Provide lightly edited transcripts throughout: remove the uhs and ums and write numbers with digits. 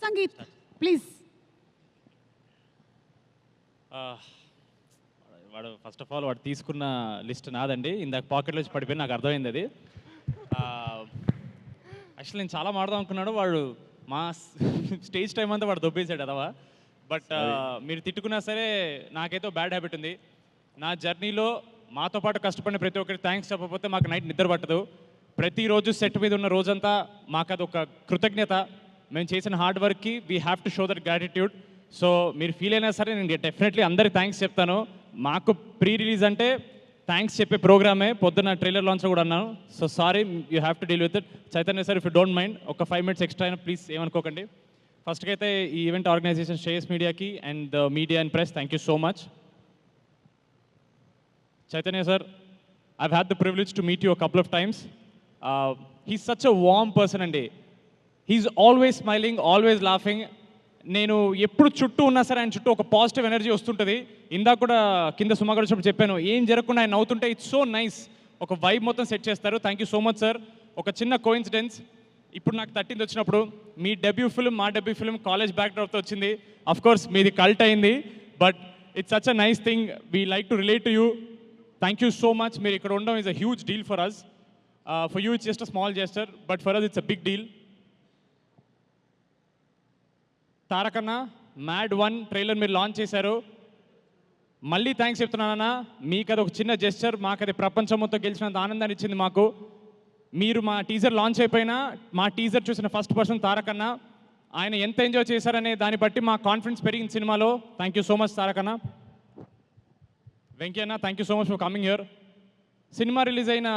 Sangeet please. వాడు first of all వాడు తీసుకున్న లిస్ట్ నాదండి. ఇందాక పాకెట్లో వచ్చి పడిపోయి నాకు అర్థమైంది అది. యాక్చువల్లీ నేను చాలా మాడదాం అనుకున్నాడు, వాడు మా స్టేజ్ టైం అంతా వాడు దొబ్బేశాడు అదవా. బట్ మీరు తిట్టుకున్నా సరే నాకైతే బ్యాడ్ హ్యాబిట్ ఉంది. నా జర్నీలో మాతో పాటు కష్టపడిన ప్రతి ఒక్కరికి థ్యాంక్స్ చెప్పకపోతే మాకు నైట్ నిద్ర పట్టదు. ప్రతిరోజు సెట్ మీద ఉన్న రోజంతా మాకు అది ఒక కృతజ్ఞత. మేము చేసిన హార్డ్ వర్క్కి we have to show that gratitude. So మీరు ఫీల్ అయినా సరే నేను డెఫినెట్లీ అందరికి థ్యాంక్స్ చెప్తాను. మాకు ప్రీ రిలీజ్ అంటే థ్యాంక్స్ చెప్పే ప్రోగ్రామే. పొద్దున్న ట్రైలర్ లాంచ్ కూడా అన్నాను. So sorry, you have to deal with it. Chaitanya sir, if you don't mind ఒక 5 minutes ఎక్స్ట్రా అయినా ప్లీజ్ ఏమనుకోకండి. ఫస్ట్కి అయితే ఈ ఈవెంట్ ఆర్గనైజేషన్ శ్రేయస్ మీడియాకి and the media and press thank you so much. Chaitanya sir, I've had the privilege to meet you a couple of times. He's such a warm person and he's always smiling, always laughing. నేను ఎప్పుడు చుట్టూ ఉన్నా సరే ఆయన చుట్టూ ఒక positive energy వస్తుంటుంది. ఇందాక కూడా కింద సుమాగర్ వచ్చినప్పుడు చెప్పాను, ఏం జరగకుండా ఆయన నవ్వుతుంటే ఇట్స్ సో నైస్. ఒక వైబ్ మొత్తం సెట్ చేస్తారు. Thank you so much sir. ఒక చిన్న కోఇన్సిడెన్స్, ఇప్పుడు నాకు 13th వచ్చినప్పుడు మీ డెబ్యూ ఫిల్మ్ మా డెబ్యూ ఫిల్మ్ కాలేజ్ బ్యాక్డ్రాప్తో వచ్చింది. అఫ్ కోర్స్ మీది కల్ట్ అయింది, but it's such a nice thing. We like to relate to you. Thank you so much. మీరు ఇక్కడ ఉండడం is a huge deal for us. For you it's just a small gesture, but for us it's a big deal. తారకన్న, Mad 1 trailer మీరు launch చేశారు. మళ్ళీ thanks చెప్తున్నానన్నా. మీకు అది ఒక చిన్న జెస్చర్, మాకు అది ప్రపంచం మొత్తం గెలిచినంత ఆనందాన్ని ఇచ్చింది మాకు. మీరు మా టీజర్ లాంచ్ అయిపోయినా మా టీజర్ చూసిన ఫస్ట్ పర్సన్ తారకన్న. ఆయన ఎంత ఎంజాయ్ చేశారనే దాన్ని బట్టి మా కాన్ఫిడెన్స్ పెరిగింది సినిమాలో. థ్యాంక్ యూ సో మచ్ తారకన్న. వెంకయ్యన్న, thank you so much for coming here. Cinema release అయిన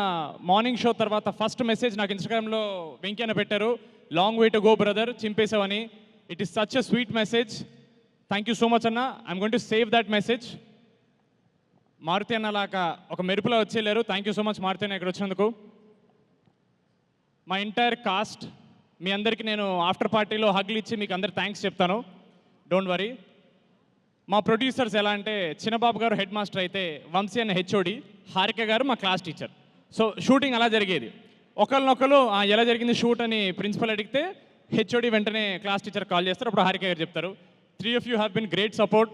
మార్నింగ్ షో తర్వాత ఫస్ట్ మెసేజ్ నాకు ఇన్స్టాగ్రామ్లో వెంకయ్యన్న పెట్టారు, long way to go brother, చింపేసావని. It is such a sweet message. Thank you so much అన్న. I'm going to save that message. Maruthi అన్న లాగా ఒక మెరుపులో వచ్చేళ్ళారు. Thank you so much Maruthi అన్న ఇక్కడ వచ్చినందుకు. మా ఎంటైర్ కాస్ట్, మీ అందరికీ నేను ఆఫ్టర్ పార్టీలో హగ్లు ఇచ్చి మీకు అందరు థ్యాంక్స్ చెప్తాను, డోంట్ వరీ. మా ప్రొడ్యూసర్స్ ఎలా అంటే, చిన్నబాబు గారు హెడ్ మాస్టర్ అయితే వంశీ అన్న హెచ్ఓడి, హారిక గారు మా క్లాస్ టీచర్. సో షూటింగ్ అలా జరిగేది. ఒకరినొకరు ఎలా జరిగింది షూట్ అని ప్రిన్సిపల్ అడిగితే హెచ్ఓడి వెంటనే క్లాస్ టీచర్ కాల్ చేస్తారు, అప్పుడు హారిక గారు చెప్తారు. 3 of you have been great support.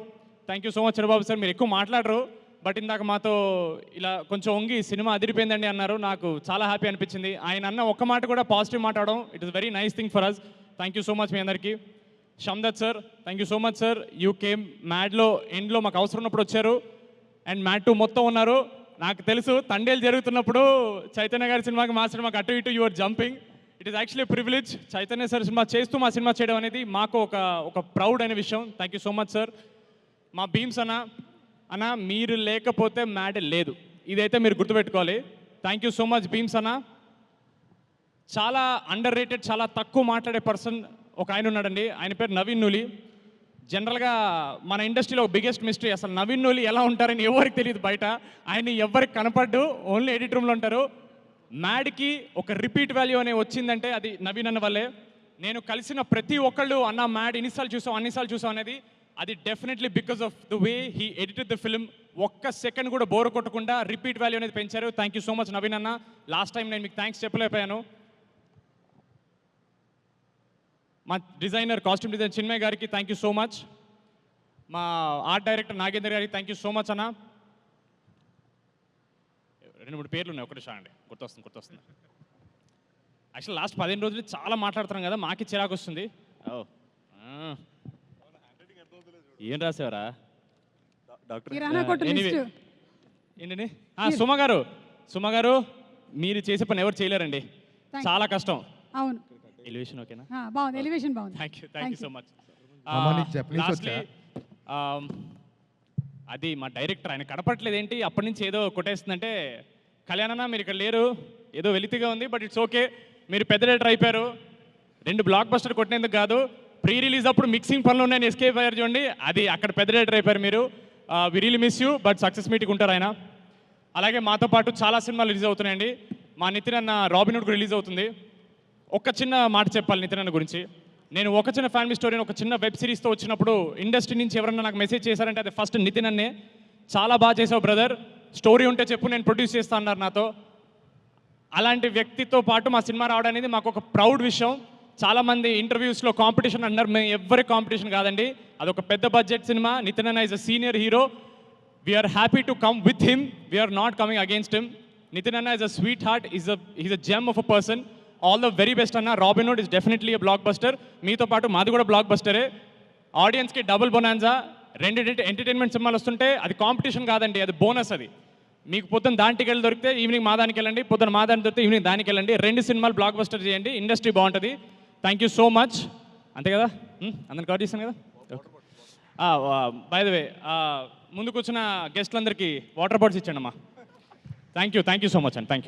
Thank you so much Chinnababu sir. మీరు ఎక్కువ మాట్లాడరు, బట్ ఇందాక మాతో ఇలా కొంచెం వంగి సినిమా అదిరిపోయిందండి అన్నారు. నాకు చాలా హ్యాపీ అనిపించింది. ఆయన అన్న ఒక్క మాట కూడా పాజిటివ్ మాట్లాడడం, it is very nice thing for us. Thank you so much మీ అందరికీ. Shamdat sir, thank you so much sir. You came మ్యాడ్లో ఎండ్లో మాకు అవసరం ఉన్నప్పుడు వచ్చారు, అండ్ మ్యాడ్ 2 మొత్తం ఉన్నారు. నాకు తెలుసు తండేలు జరుగుతున్నప్పుడు చైతన్య గారి సినిమాకి మా సినిమాకి అటు ఇటు your jumping. It is actually privilege. Chaitanya sir cinema చేస్తూ మా సినిమా చేయడం అనేది మాకు ఒక ప్రౌడ్ అయిన విషయం. Thank you so much sir. మా భీమ్స్ అన్న మీరు లేకపోతే మ్యాడ్ లేదు, ఇదైతే మీరు గుర్తుపెట్టుకోవాలి. Thank you so much Bheems అన్న. చాలా అండర్ రేటెడ్, చాలా తక్కువ మాట్లాడే పర్సన్ ఒక ఆయన ఉన్నాడండి, ఆయన పేరు నవీన్ నూలి. జనరల్గా మన ఇండస్ట్రీలో బిగ్గెస్ట్ మిస్టరీ, అసలు నవీన్ నూలి ఎలా ఉంటారని ఎవరికి తెలియదు బయట. ఆయన ఎవరికి కనపడ్డు, ఓన్లీ ఎడిట్ రూమ్లో ఉంటారు. మ్యాడ్కి ఒక రిపీట్ వాల్యూ అనే వచ్చిందంటే అది నవీన్ అన్న వల్లే. నేను కలిసిన ప్రతి ఒక్కళ్ళు అన్న మ్యాడ్ ఇన్నిసార్లు చూసాం అన్నిసార్లు చూసాం అనేది, అది definitely because of the way he edited the film. ఒక్క సెకండ్ కూడా బోర్ కొట్టకుండా రిపీట్ వాల్యూ అనేది పెంచారు. Thank you so much Naveen అన్న. లాస్ట్ టైం నేను మీకు థ్యాంక్స్ చెప్పలేకపోయాను. మా డిజైనర్, కాస్ట్యూమ్ డిజైనర్ చిన్మయ్ గారికి థ్యాంక్ యూ సో మచ్. మా ఆర్ట్ డైరెక్టర్ నాగేందర్ గారికి థ్యాంక్ యూ సో మచ్ అన్న. 2-3 పేర్లు ఉన్నాయి, ఒకటి అండి గుర్తొస్తుంది. యాక్చువల్ లాస్ట్ 15 రోజులు చాలా మాట్లాడుతున్నాం కదా, మాకి చిరాకు వస్తుంది. ఏం రాసేవరా ఏంటండి? సుమ గారు మీరు చేసే పని ఎవరు చేయలేరండి, చాలా కష్టం. అవును, ఎలివేషన్ ఓకేనా? బాగుంది, ఎలివేషన్ బాగుంది. Thank you so much. అది మా డైరెక్టర్, ఆయన కనపట్లేదు ఏంటి అప్పటి నుంచి ఏదో కొట్టేస్తుందంటే, కళ్యాణన్న మీరు ఇక్కడ లేరు, ఏదో వెలితిగా ఉంది, బట్ ఇట్స్ ఓకే. మీరు పెద్ద డైరెక్టర్ అయిపోయారు. 2 బ్లాక్ బస్టర్ కొట్టినందుకు కాదు, ప్రీ రిలీజ్ అప్పుడు మిక్సింగ్ పనులు ఉన్నాయని ఎస్కేప్ అయ్యారు చూడండి, అది అక్కడ పెద్ద డైరెక్టర్ అయిపోయారు మీరు. We really miss you, but success meeting ఉంటారు ఆయన. అలాగే మాతో పాటు చాలా సినిమాలు రిలీజ్ అవుతున్నాయండి. మా నితిన్ అన్న రాబిన్హుడ్ రిలీజ్ అవుతుంది. ఒక చిన్న మాట చెప్పాలి నితిన్ అన్న గురించి. నేను ఒక చిన్న ఫ్యామిలీ స్టోరీని ఒక చిన్న వెబ్ సిరీస్తో వచ్చినప్పుడు ఇండస్ట్రీ నుంచి ఎవరన్నా నాకు మెసేజ్ చేశారంటే అది ఫస్ట్ నితిన్ అన్నే. చాలా బాగా చేసావు బ్రదర్, స్టోరీ ఉంటే చెప్పు నేను ప్రొడ్యూస్ చేస్తా అన్నారు నాతో. అలాంటి వ్యక్తితో పాటు మా సినిమా రావడం అనేది మాకు ఒక ప్రౌడ్ విషయం. చాలామంది ఇంటర్వ్యూస్లో కాంపిటీషన్ అన్నారు, మేము ఎవ్వరి కాంపిటీషన్ కాదండి, అదొక పెద్ద బడ్జెట్ సినిమా. నితిన్ అన్న is a senior hero, we're happy to come with him, we're not coming against him. Nithin అన్న is a sweet heart, is a gem of a person. All the very best అన్న. Robinhood is definitely a blockbuster. మీతో పాటు మాది కూడా black బస్టరే. ఆడియన్స్కి double bonanza. రెండు entertainment సినిమాలు వస్తుంటే అది కాంపిటీషన్ కాదండి, అది బోనస్. అది మీకు పొద్దున్న దానికి వెళ్ళి దొరికితే ఈవినింగ్ మా దానికి వెళ్ళండి, పొద్దున్న మా దానికి దొరికితే ఈవినింగ్ దానికి వెళ్ళండి. 2 సినిమాలు బ్లాక్ బస్టర్ చేయండి, ఇండస్ట్రీ బాగుంటుంది. Thank you so much. అంతే కదా, అందరిని కవర్ చేశాను కదా. బై ద వే, ముందుకు వచ్చిన గెస్ట్లందరికీ వాటర్ బాటిల్స్ ఇచ్చండి అమ్మా. థ్యాంక్ యూ సో మచ్ అండి, థ్యాంక్ యూ.